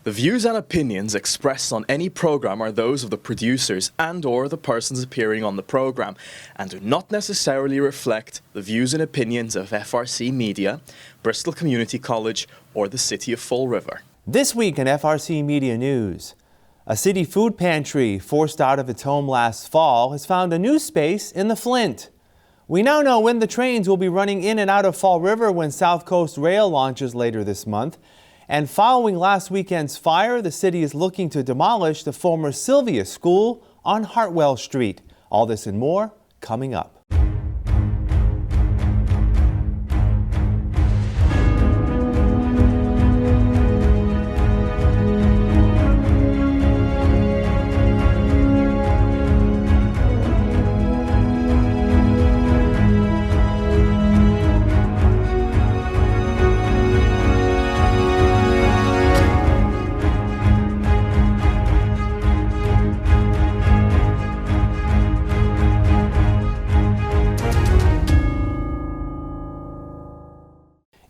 The views and opinions expressed on any program are those of the producers and/or the persons appearing on the program and do not necessarily reflect the views and opinions of FRCMedia, Bristol Community College, or the City of Fall River. This week in FRCmedia News, a city food pantry forced out of its home last fall has found a new space in the Flint. We now know when the trains will be running in and out of Fall River when South Coast Rail launches later this month. And following last weekend's fire, the city is looking to demolish the former Silvia School on Hartwell Street. All this and more coming up.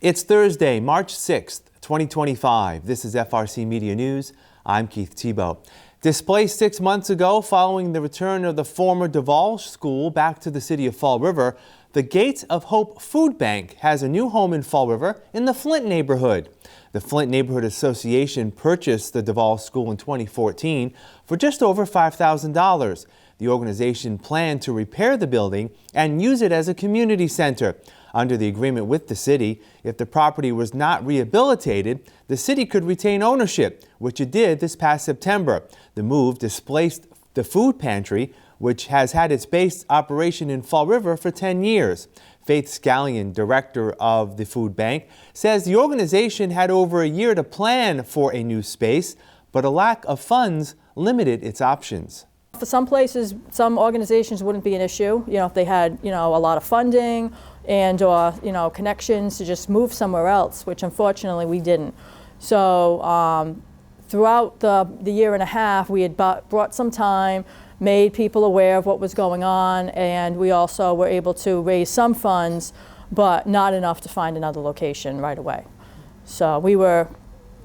It's Thursday, March 6th, 2025. This is FRCmedia News. I'm Keith Tebow. Displaced 6 months ago following the return of the former DeValsh School back to the city of Fall River, the Gates of Hope Food Bank has a new home in Fall River in the Flint neighborhood. The Flint Neighborhood Association purchased the DeValsh School in 2014 for just over $5,000. The organization planned to repair the building and use it as a community center. Under the agreement with the city, if the property was not rehabilitated, the city could retain ownership, which it did this past September. The move displaced the food pantry, which has had its base operation in Fall River for 10 years. Faith Scallion, director of the food bank, says the organization had over a year to plan for a new space, but a lack of funds limited its options. For some places, some organizations wouldn't be an issue, if they had, a lot of funding and or, connections to just move somewhere else, which unfortunately we didn't. So throughout the year and a half, we had brought some time, made people aware of what was going on, and we also were able to raise some funds, but not enough to find another location right away. So we were,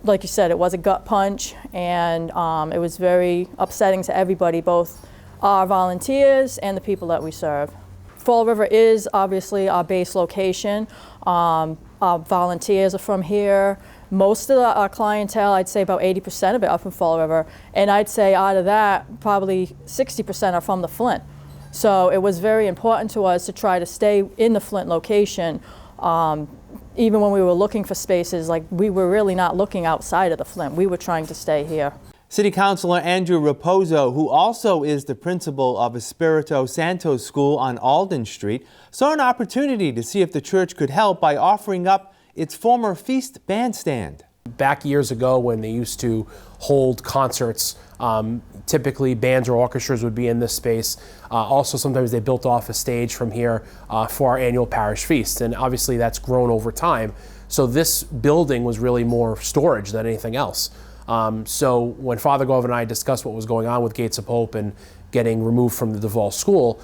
like you said, it was a gut punch, and it was very upsetting to everybody, both our volunteers and the people that we serve. Fall River is obviously our base location. Our volunteers are from here. Most of our clientele, I'd say about 80% of it are from Fall River, and I'd say out of that, probably 60% are from the Flint. So it was very important to us to try to stay in the Flint location. Even when we were looking for spaces, we were really not looking outside of the Flint. We were trying to stay here. City Councilor Andrew Raposo, who also is the principal of Espirito Santo School on Alden Street, saw an opportunity to see if the church could help by offering up its former feast bandstand. Back years ago when they used to hold concerts, typically bands or orchestras would be in this space. Also, sometimes they built off a stage from here for our annual parish feast, and obviously that's grown over time. So this building was really more storage than anything else. So when Father Gov and I discussed what was going on with Gates of Hope and getting removed from the DeValsh School,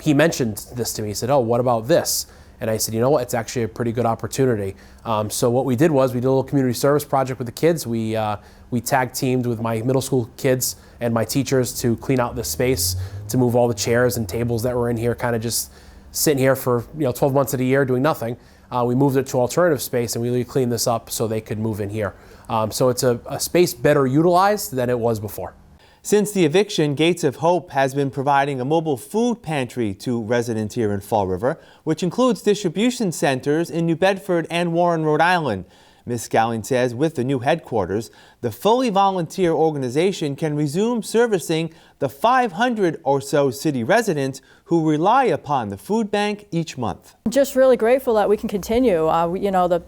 he mentioned this to me. He said, "Oh, what about this?" And I said, "You know what? It's actually a pretty good opportunity." So what we did was we did a little community service project with the kids. We tag teamed with my middle school kids and my teachers to clean out this space, to move all the chairs and tables that were in here, kind of just sitting here for 12 months of the year doing nothing. We moved it to alternative space and we really cleaned this up so they could move in here. So it's a space better utilized than it was before. Since the eviction, Gates of Hope has been providing a mobile food pantry to residents here in Fall River, which includes distribution centers in New Bedford and Warren, Rhode Island. Ms. Scallion says with the new headquarters, the fully volunteer organization can resume servicing the 500 or so city residents who rely upon the food bank each month. I'm just really grateful that we can continue.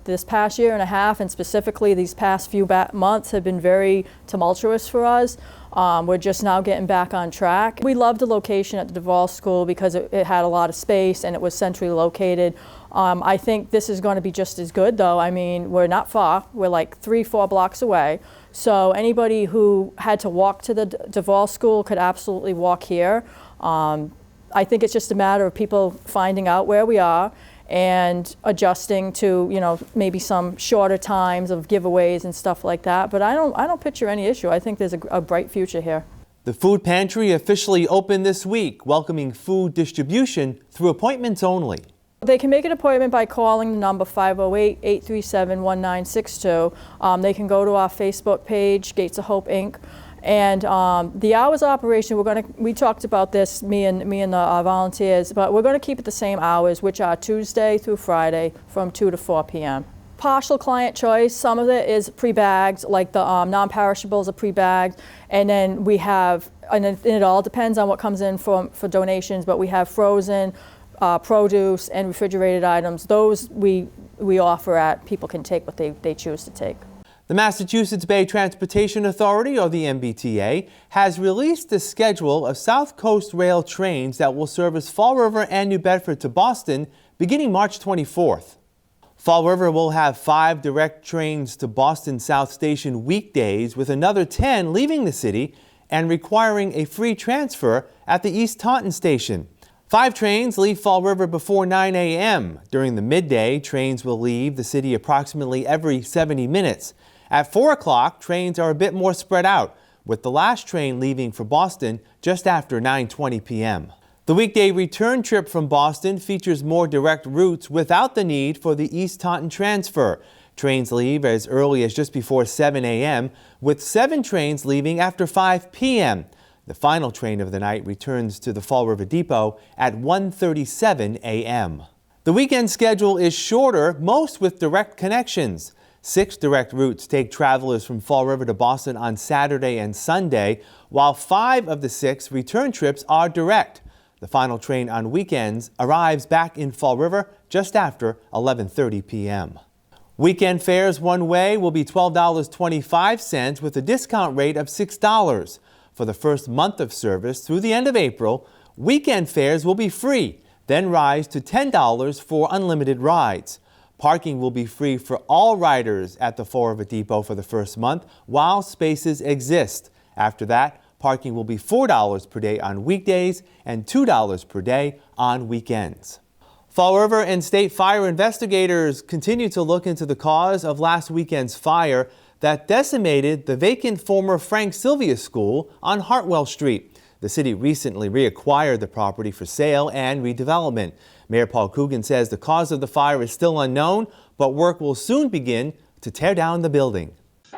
This past year and a half, and specifically these past few months, have been very tumultuous for us. We're just now getting back on track. We loved the location at the DeValsh School because it had a lot of space and it was centrally located. I think this is going to be just as good, though. I mean, we're not far. We're like 3-4 blocks away. So anybody who had to walk to the DeValsh School could absolutely walk here. I think it's just a matter of people finding out where we are and adjusting to, you know, maybe some shorter times of giveaways and stuff like that. But I don't picture any issue. I think there's a bright future here. The food pantry officially opened this week, welcoming food distribution through appointments only. They can make an appointment by calling the number 508-837-1962. They can go to our Facebook page, Gates of Hope, Inc. And the hours of operation, we talked about this, me and the volunteers, but we're going to keep it the same hours, which are Tuesday through Friday from 2 to 4 p.m. Partial client choice. Some of it is pre-bagged, like the non-perishables are pre-bagged, and then we have, and it all depends on what comes in for donations, but we have frozen produce and refrigerated items. Those we offer at, people can take what they choose to take. The Massachusetts Bay Transportation Authority, or the MBTA, has released the schedule of South Coast Rail trains that will service Fall River and New Bedford to Boston beginning March 24th. Fall River will have 5 direct trains to Boston South Station weekdays, with another 10 leaving the city and requiring a free transfer at the East Taunton station. 5 trains leave Fall River before 9 a.m. During the midday, trains will leave the city approximately every 70 minutes. At 4 o'clock, trains are a bit more spread out, with the last train leaving for Boston just after 9:20 p.m. The weekday return trip from Boston features more direct routes without the need for the East Taunton transfer. Trains leave as early as just before 7 a.m., with 7 trains leaving after 5 p.m. The final train of the night returns to the Fall River Depot at 1:37 a.m. The weekend schedule is shorter, most with direct connections. 6 direct routes take travelers from Fall River to Boston on Saturday and Sunday, while 5 of the 6 return trips are direct. The final train on weekends arrives back in Fall River just after 11:30 p.m. Weekend fares one way will be $12.25 with a discount rate of $6. For the first month of service through the end of April, weekend fares will be free, then rise to $10 for unlimited rides. Parking will be free for all riders at the Fall River Depot for the first month while spaces exist. After that, parking will be $4 per day on weekdays and $2 per day on weekends. Fall River and state fire investigators continue to look into the cause of last weekend's fire that decimated the vacant former Silvia School on Hartwell Street. The city recently reacquired the property for sale and redevelopment. Mayor Paul Coogan says the cause of the fire is still unknown, but work will soon begin to tear down the building.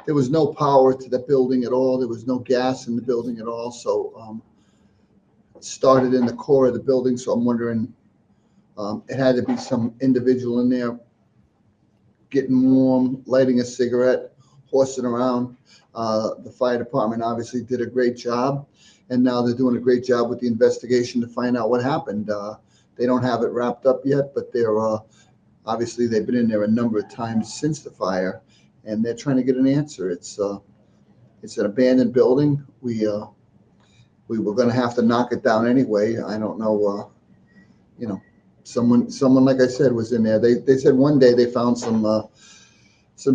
There was no power to the building at all. There was no gas in the building at all. So it started in the core of the building. So I'm wondering, it had to be some individual in there getting warm, lighting a cigarette, horsing around. The fire department obviously did a great job, and now they're doing a great job with the investigation to find out what happened. They don't have it wrapped up yet, but they're obviously they've been in there a number of times since the fire, and they're trying to get an answer. It's an abandoned building. We were going to have to knock it down anyway. I don't know. Someone like I said was in there. They said one day they found some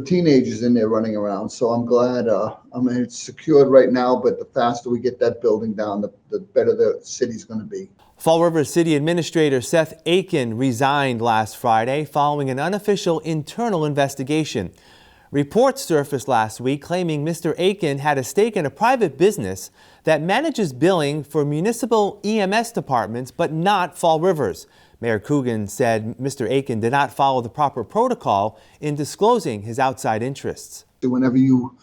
teenagers in there running around. So I'm glad. It's secured right now, but the faster we get that building down, the better the city's going to be. Fall River City Administrator Seth Aiken resigned last Friday following an unofficial internal investigation. Reports surfaced last week claiming Mr. Aiken had a stake in a private business that manages billing for municipal EMS departments, but not Fall River's. Mayor Coogan said Mr. Aiken did not follow the proper protocol in disclosing his outside interests. Whenever you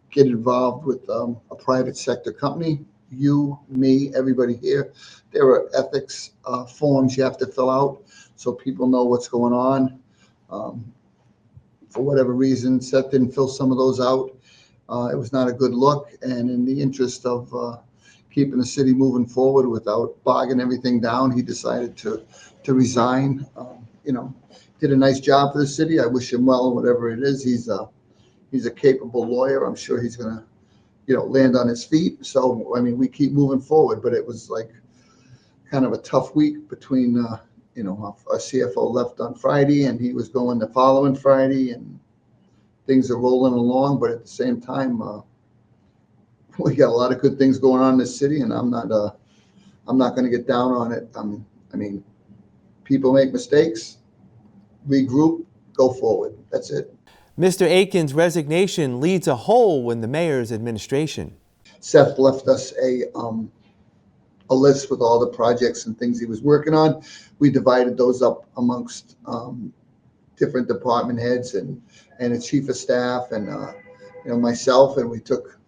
get involved with a private sector company, you, me, everybody here, there are ethics forms you have to fill out so people know what's going on. For whatever reason, Seth didn't fill some of those out. It was not a good look, and in the interest of keeping the city moving forward without bogging everything down, he decided to resign. Did a nice job for the city. I wish him well, whatever it is. He's a capable lawyer. I'm sure he's gonna, land on his feet. So we keep moving forward. But it was like kind of a tough week between our CFO left on Friday and he was going the following Friday, and things are rolling along. But at the same time, we got a lot of good things going on in this city, and I'm not going to get down on it. People make mistakes. regroup, go forward. That's it. Mr. Aiken's resignation leads a hole in the mayor's administration. Seth left us a list with all the projects and things he was working on. We divided those up amongst different department heads and a chief of staff and myself, and we took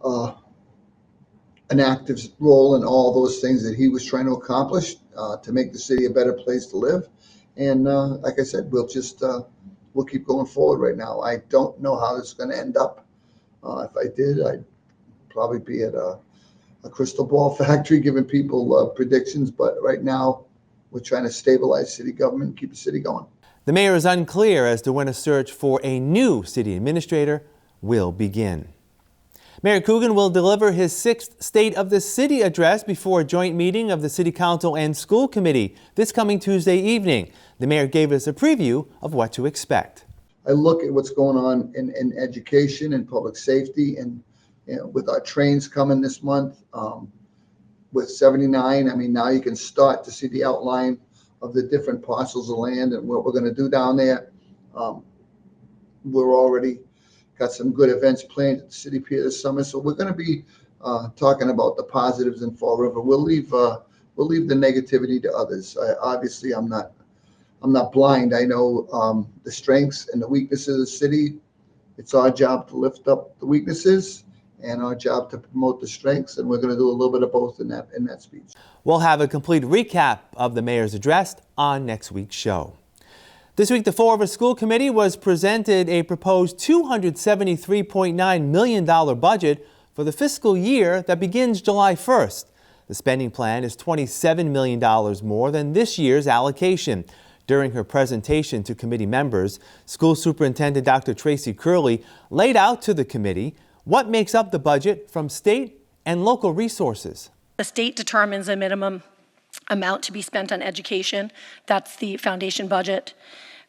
an active role in all those things that he was trying to accomplish to make the city a better place to live. And like I said, we'll keep going forward right now. I don't know how this is going to end up. If I did, I'd probably be at a crystal ball factory giving people predictions. But right now, we're trying to stabilize city government and keep the city going. The mayor is unclear as to when a search for a new city administrator will begin. Mayor Coogan will deliver his 6th State of the City address before a joint meeting of the City Council and School Committee this coming Tuesday evening. The mayor gave us a preview of what to expect. I look at what's going on in education and public safety, and with our trains coming this month, with 79, I mean, now you can start to see the outline of the different parcels of land and what we're going to do down there. We're already got some good events planned at the City Pier this summer, so we're going to be talking about the positives in Fall River. We'll leave the negativity to others. Obviously, I'm not blind. I know the strengths and the weaknesses of the city. It's our job to lift up the weaknesses and our job to promote the strengths, and we're going to do a little bit of both in that speech. We'll have a complete recap of the mayor's address on next week's show. This week, the Fall River School Committee was presented a proposed $273.9 million budget for the fiscal year that begins July 1st. The spending plan is $27 million more than this year's allocation. During her presentation to committee members, School Superintendent Dr. Tracy Curley laid out to the committee what makes up the budget from state and local resources. The state determines a minimum amount to be spent on education. That's the foundation budget.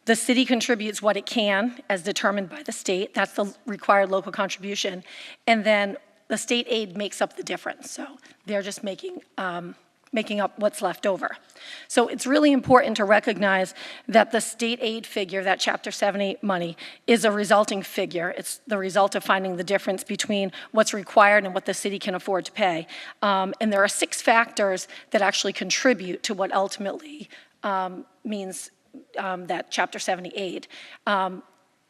The city contributes what it can as determined by the state. That's the required local contribution. And then the state aid makes up the difference. So they're just making up what's left over. So it's really important to recognize that the state aid figure, that Chapter 70 money, is a resulting figure. It's the result of finding the difference between what's required and what the city can afford to pay. And there are 6 factors that actually contribute to what ultimately means that Chapter 70 aid.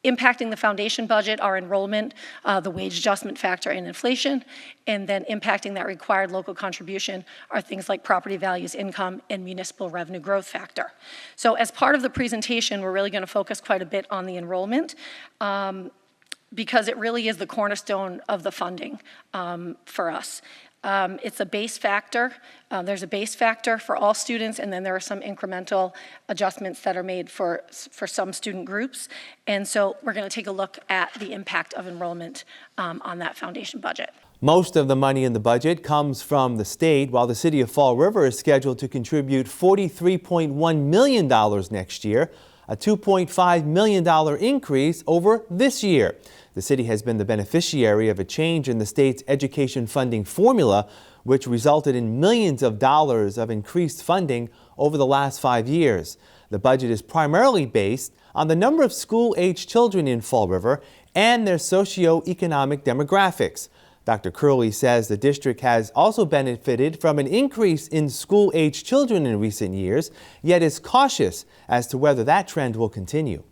Impacting the foundation budget are enrollment, the wage adjustment factor, and inflation. And then impacting that required local contribution are things like property values, income, and municipal revenue growth factor. So as part of the presentation, we're really going to focus quite a bit on the enrollment because it really is the cornerstone of the funding for us. It's a base factor. There's a base factor for all students, and then there are some incremental adjustments that are made for some student groups. And so we're going to take a look at the impact of enrollment on that foundation budget. Most of the money in the budget comes from the state, while the city of Fall River is scheduled to contribute $43.1 million next year, a $2.5 million increase over this year. The city has been the beneficiary of a change in the state's education funding formula, which resulted in millions of dollars of increased funding over the last 5 years. The budget is primarily based on the number of school-age children in Fall River and their socioeconomic demographics. Dr. Curley says the district has also benefited from an increase in school-age children in recent years, yet is cautious as to whether that trend will continue.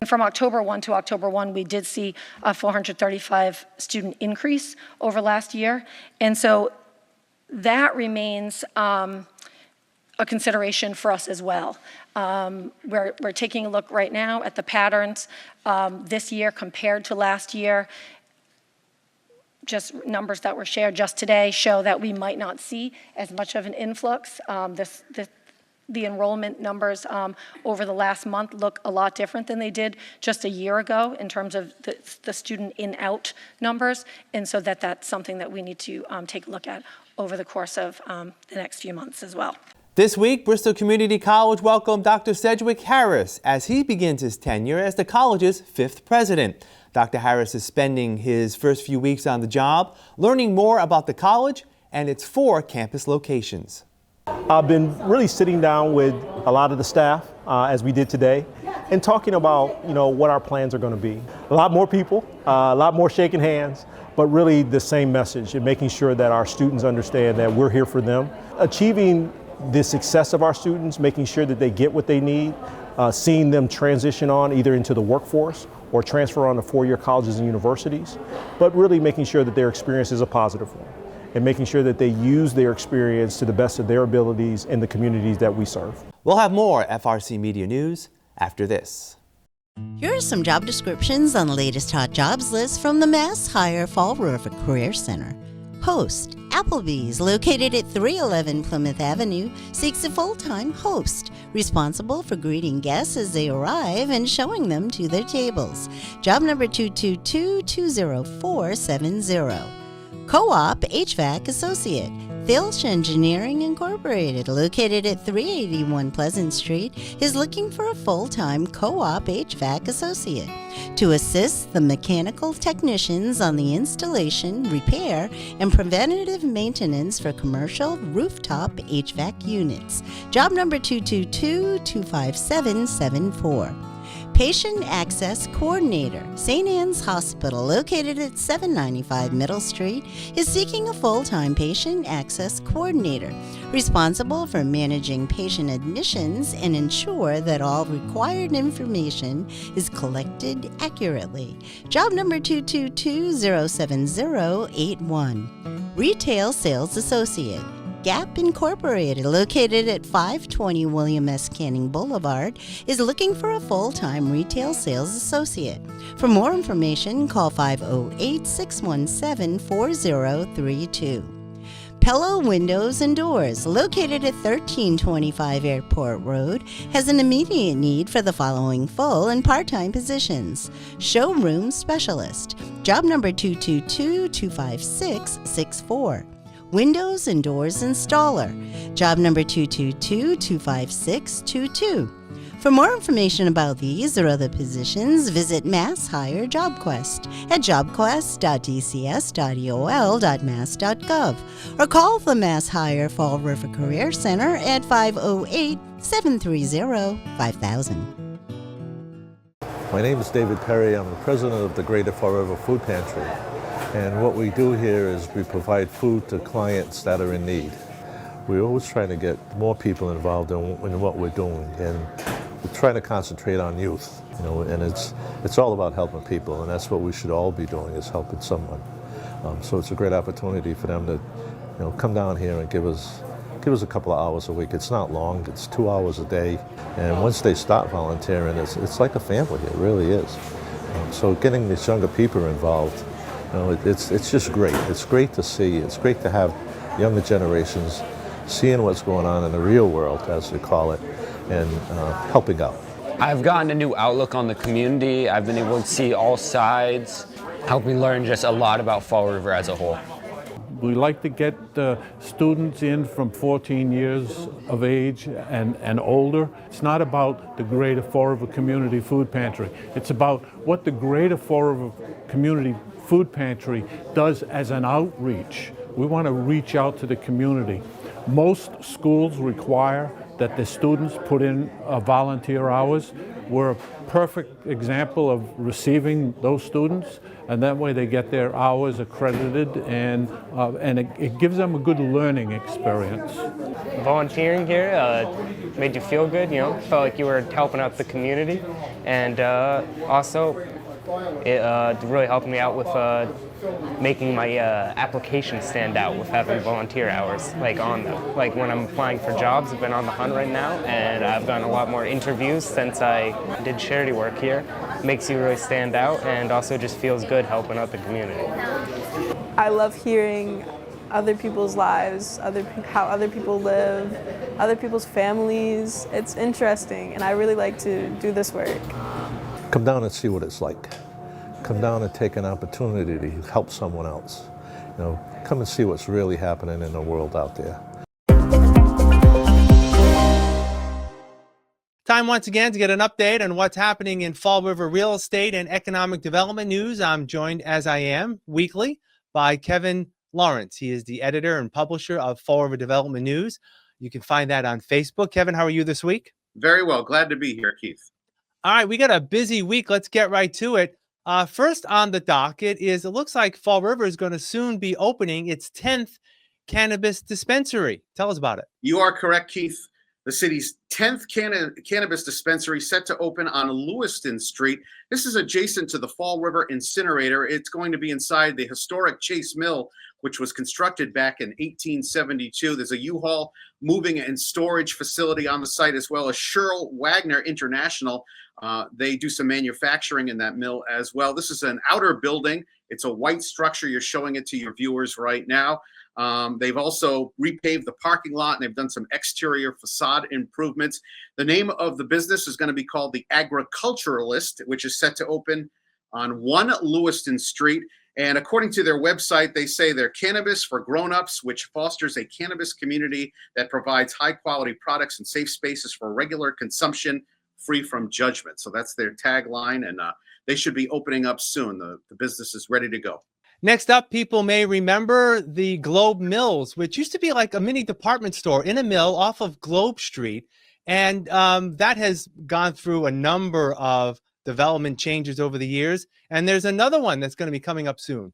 From October 1 to October 1, we did see a 435 student increase over last year. And so that remains a consideration for us as well. We're taking a look right now at the patterns this year compared to last year. Just numbers that were shared just today show that we might not see as much of an influx. The enrollment numbers over the last month look a lot different than they did just a year ago in terms of the student in-out numbers. And so that's something that we need to take a look at over the course of the next few months as well. This week, Bristol Community College welcomed Dr. Sedgwick Harris as he begins his tenure as the college's 5th president. Dr. Harris is spending his first few weeks on the job, learning more about the college and its 4 campus locations. I've been really sitting down with a lot of the staff, as we did today, and talking about, what our plans are going to be. A lot more people, a lot more shaking hands, but really the same message and making sure that our students understand that we're here for them. Achieving the success of our students, making sure that they get what they need, seeing them transition on either into the workforce or transfer on to four-year colleges and universities, but really making sure that their experience is a positive one and making sure that they use their experience to the best of their abilities in the communities that we serve. We'll have more FRC Media News after this. Here are some job descriptions on the latest hot jobs list from the Mass Hire Fall River Career Center. Host, Applebee's, located at 311 Plymouth Avenue, seeks a full-time host, responsible for greeting guests as they arrive and showing them to their tables. Job number 222-20470. Co-op HVAC Associate, Filch Engineering Incorporated, located at 381 Pleasant Street, is looking for a full-time co-op HVAC associate to assist the mechanical technicians on the installation, repair, and preventative maintenance for commercial rooftop HVAC units. Job number 222-25774. Patient Access Coordinator, St. Anne's Hospital, located at 795 Middle Street, is seeking a full-time patient access coordinator, responsible for managing patient admissions and ensure that all required information is collected accurately. Job number 222-07081. Retail Sales Associate, Gap Incorporated, located at 520 William S. Canning Boulevard, is looking for a full-time retail sales associate. For more information, call 508-617-4032. Pello Windows and Doors, located at 1325 Airport Road, has an immediate need for the following full and part-time positions. Showroom Specialist, job number 222-25664. Windows and Doors Installer, job number 222-25622. For more information about these or other positions, visit Mass Hire JobQuest at jobquest.dcs.eol.mass.gov or call the Mass Hire Fall River Career Center at 508-730-5000. My name is David Perry. I'm the president of the Greater Fall River Food Pantry. And what we do here is we provide food to clients that are in need. We're always trying to get more people involved in what we're doing, and we're trying to concentrate on youth. And it's all about helping people, and that's what we should all be doing, is helping someone. So it's a great opportunity for them to, come down here and give us a couple of hours a week. It's not long; it's 2 hours a day. And once they start volunteering, it's like a family. It really is. So getting these younger people involved. It's just great. It's great to see. It's great to have younger generations seeing what's going on in the real world, as we call it, and helping out. I've gotten a new outlook on the community. I've been able to see all sides, helped me learn just a lot about Fall River as a whole. We like to get students in from 14 years of age and older. It's not about the Greater Fall River Community Food Pantry. It's about what the Greater Fall River Community Food Pantry does as an outreach. We want to reach out to the community. Most schools require that the students put in volunteer hours. We're a perfect example of receiving those students, and that way they get their hours accredited, and it gives them a good learning experience. Volunteering here made you feel good, felt like you were helping out the community, and also it really helped me out with making my application stand out with having volunteer hours on them. Like when I'm applying for jobs, I've been on the hunt right now, and I've done a lot more interviews since I did charity work here. Makes you really stand out, and also just feels good helping out the community. I love hearing other people's lives, how other people live, other people's families. It's interesting, and I really like to do this work. Come down and see what it's like. Come down and take an opportunity to help someone else. Come and see what's really happening in the world out there. Time once again to get an update on what's happening in Fall River real estate and economic development news. I'm joined, as I am, weekly by Kevin Lawrence. He is the editor and publisher of Fall River Development News. You can find that on Facebook. Kevin, how are you this week? Very well. Glad to be here, Keith. All right, we got a busy week. Let's get right to it. First on the docket is it looks like Fall River is going to soon be opening its 10th cannabis dispensary. Tell us about it. You are correct, Keith. The city's 10th cannabis dispensary set to open on Lewiston Street. This is adjacent to the Fall River incinerator. It's going to be inside the historic Chase Mill, which was constructed back in 1872. There's a U-Haul moving and storage facility on the site, as well as Sherrill Wagner International. They do some manufacturing in that mill as well. This is an outer building. It's a white structure. You're showing it to your viewers right now. They've also repaved the parking lot, and they've done some exterior facade improvements. The name of the business is going to be called The Agriculturalist, which is set to open on 1 Lewiston Street. And according to their website, they say they're cannabis for grown-ups, which fosters a cannabis community that provides high-quality products and safe spaces for regular consumption, free from judgment. So that's their tagline, and they should be opening up soon. The business is ready to go. Next up, people may remember the Globe Mills, which used to be like a mini department store in a mill off of Globe Street. And that has gone through a number of development changes over the years. And there's another one that's going to be coming up soon.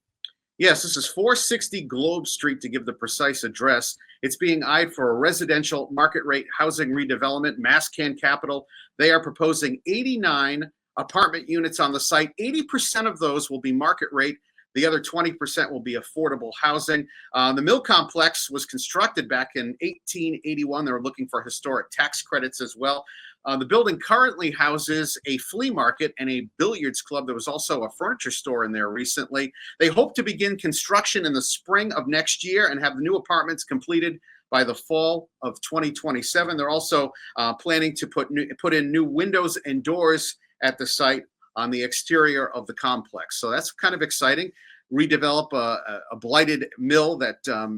Yes, this is 460 Globe Street, to give the precise address. It's being eyed for a residential market rate housing redevelopment. Masscan Capital, they are proposing 89 apartment units on the site. 80% of those will be market rate. The other 20% will be affordable housing. The mill complex was constructed back in 1881. They were looking for historic tax credits as well. The building currently houses a flea market and a billiards club. There was also a furniture store in there recently. They hope to begin construction in the spring of next year and have the new apartments completed by the fall of 2027. They're also planning to put in new windows and doors at the site on the exterior of the complex. So that's kind of exciting. Redevelop a blighted mill that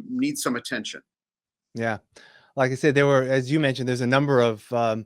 needs some attention. Yeah. Like I said, there were, as you mentioned, there's a number of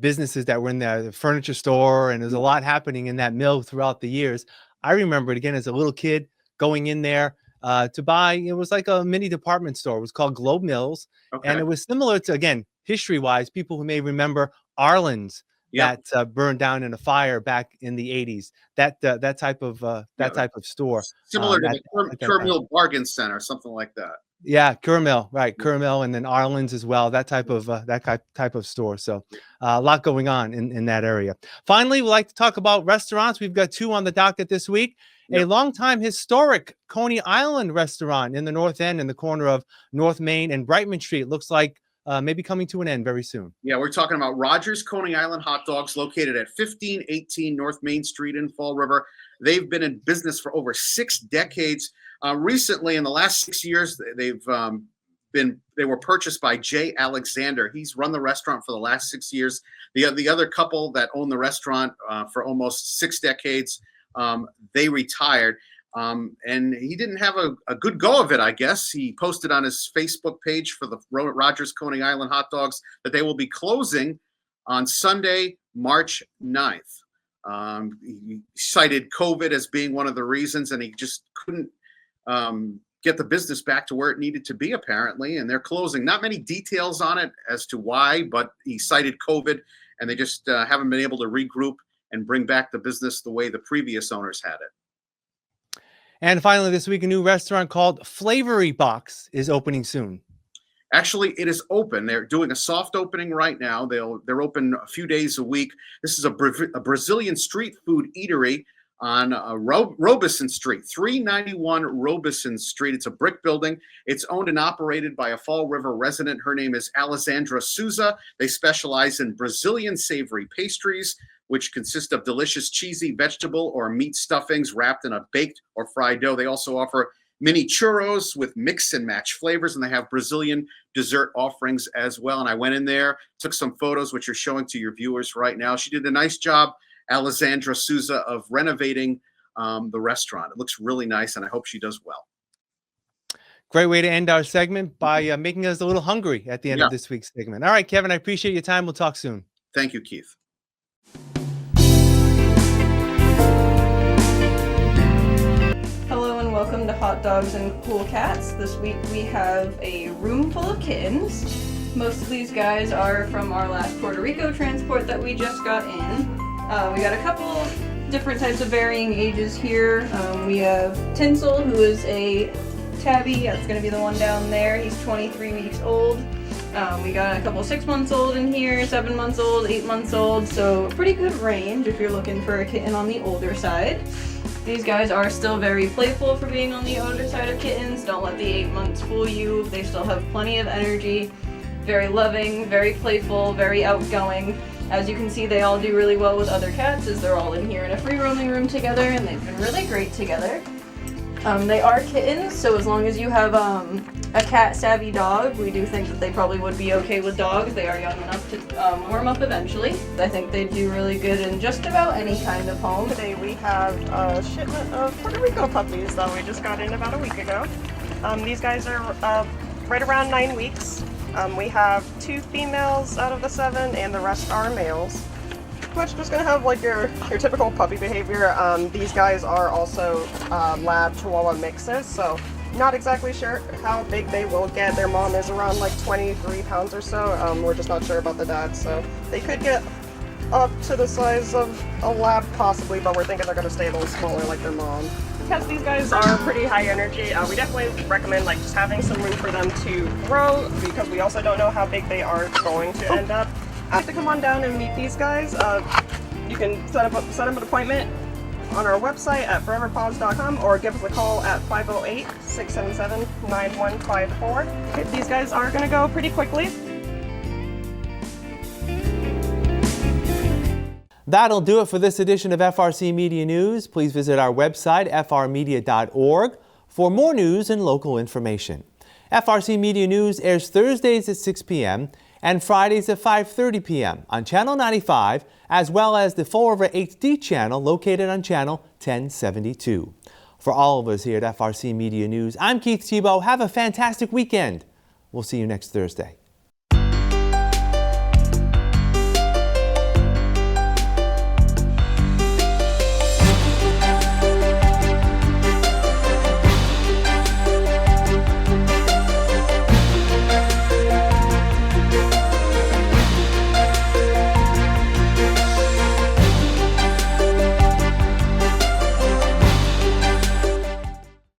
businesses that were in there, the furniture store, and there's a lot happening in that mill throughout the years. I remember it again as a little kid going in there to buy, it was like a mini department store. It was called Globe Mills. Okay. And it was similar to, again, history-wise, people who may remember Arlen's. Yep. That burned down in a fire back in the 80s. That type of type of store, similar to the Kerr Bargain Center, something like that. Yeah, Kerr Mill, right? Kerr Mill, and then Arlen's as well. That type of store. So a lot going on in that area. Finally, we'd like to talk about restaurants. We've got 2 on the docket this week. Yep. A longtime historic Coney Island restaurant in the North End, in the corner of North Main and Brightman Street. Looks like maybe coming to an end very soon. Yeah, we're talking about Rogers Coney Island Hot Dogs, located at 1518 North Main Street in Fall River. They've been in business for over 6 decades. Recently, in the last 6 years, they were purchased by Jay Alexander. He's run the restaurant for the last 6 years. The other couple that owned the restaurant for almost 6 decades, they retired. And he didn't have a good go of it, I guess. He posted on his Facebook page for the Rogers Coney Island Hot Dogs that they will be closing on Sunday, March 9th. He cited COVID as being one of the reasons, and he just couldn't get the business back to where it needed to be, apparently, and they're closing. Not many details on it as to why, but he cited COVID, and they just haven't been able to regroup and bring back the business the way the previous owners had it. And finally, this week, a new restaurant called Flavory Box is opening soon. Actually, it is open. They're doing a soft opening right now. They're open a few days a week. This is a Brazilian street food eatery on Robeson Street, 391 Robeson Street. It's a brick building. It's owned and operated by a Fall River resident. Her name is Alessandra Souza. They specialize in Brazilian savory pastries, which consist of delicious cheesy vegetable or meat stuffings wrapped in a baked or fried dough. They also offer mini churros with mix and match flavors, and they have Brazilian dessert offerings as well. And I went in there, took some photos, which you're showing to your viewers right now. She did a nice job, Alessandra Souza, of renovating the restaurant. It looks really nice, and I hope she does well. Great way to end our segment by making us a little hungry at the end of this week's segment. All right, Kevin, I appreciate your time. We'll talk soon. Thank you, Keith. Hello and welcome to Hot Dogs and Cool Cats. This week we have a room full of kittens. Most of these guys are from our last Puerto Rico transport that we just got in. We got a couple different types of varying ages here. We have Tinsel, who is a tabby. That's going to be the one down there. He's 23 weeks old. We got a couple 6 months old in here, 7 months old, 8 months old, so pretty good range if you're looking for a kitten on the older side. These guys are still very playful for being on the older side of kittens. Don't let the 8 months fool you. They still have plenty of energy, very loving, very playful, very outgoing. As you can see, they all do really well with other cats as they're all in here in a free roaming room together, and they've been really great together. They are kittens, so as long as you have a cat-savvy dog, we do think that they probably would be okay with dogs. They are young enough to warm up eventually. I think they do really good in just about any kind of home. Today we have a shipment of Puerto Rico puppies that we just got in about a week ago. These guys are right around 9 weeks. We have 2 females out of the 7, and the rest are males. Much just gonna have like your typical puppy behavior. These guys are also lab chihuahua mixes, so not exactly sure how big they will get. Their mom is around like 23 pounds or so. We're just not sure about the dad, so they could get up to the size of a lab possibly, but we're thinking they're gonna stay a little smaller like their mom. Because these guys are pretty high energy, we definitely recommend like just having some room for them to grow, because we also don't know how big they are going to end up. To come on down and meet these guys, you can set up an appointment on our website at foreverpaws.com or give us a call at 508-677-9154. These guys are going to go pretty quickly. That'll do it for this edition of FRC Media News. Please visit our website, frmedia.org, for more news and local information. FRC Media News airs Thursdays at 6 p.m. and Fridays at 5:30 p.m. on Channel 95, as well as the Fall River HD channel located on Channel 1072. For all of us here at FRC Media News, I'm Keith Tebow. Have a fantastic weekend. We'll see you next Thursday.